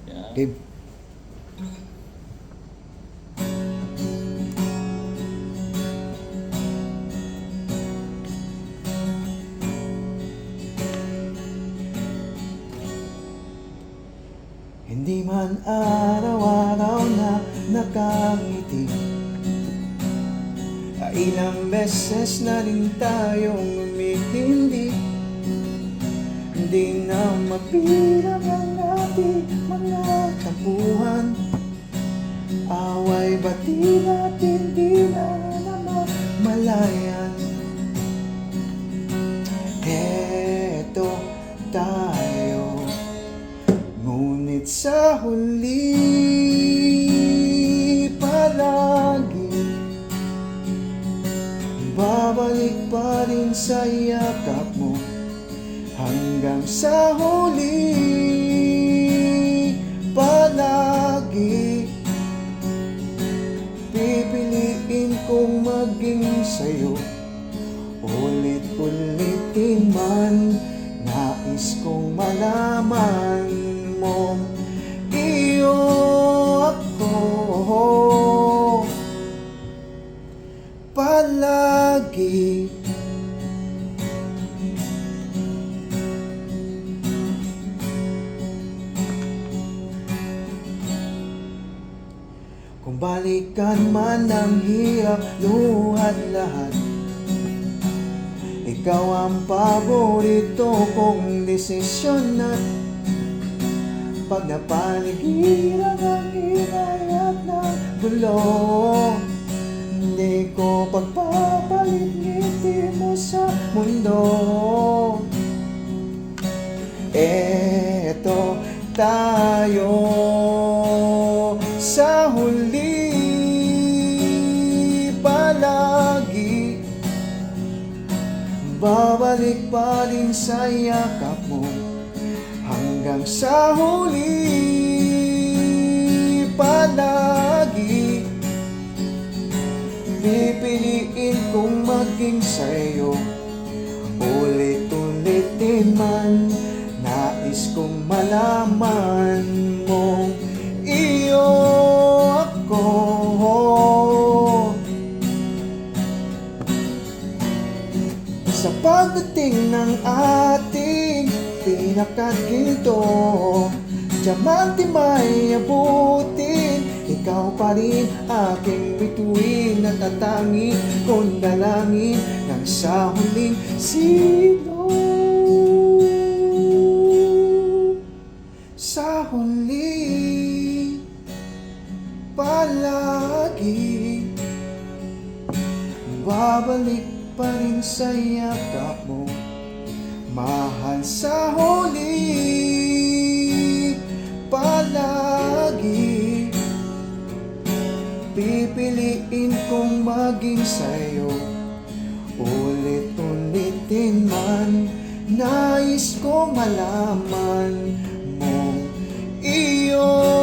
Yan. Game. Hindi man araw-araw na nakangiti, ilang beses na rin tayong umihindi. Hindi na mapilang ang ating mga tampuhan, away bati natin di na namamalayan. Eto tayo, ngunit sa huli palagi babalik pa rin sa yakap mo. Hanggang sa huli palagi pipiliin kong maging sa'yo. Ulit-ulitin man, nais kong malaman mo iyo ako palagi. Kung balikan man ang hirap, luhat lahat, ikaw ang paborito kong desisyon. At pag napaligiran ang ingay at ng gulo, hindi ko pagpapalit ngiti mo sa mundo. Eto tayo sa huli palagi, babalik pa rin sa yakap mo. Hanggang sa huli palagi pipiliin kong maging sa'yo. Ulit-ulitin man, nais kong malaman mo iyo ako. Sa pagdating ng ating pinakaginto, diamante may abutin, ikaw pa rin aking bituin at tatangin kong dalangin ng sa huling sino. Sa huli palagi babalik pa rin sa yakap mo. Mahal sa huli palagi pipiliin kong maging sa'yo. Ulit-ulitin man, nais ko malaman mong iyo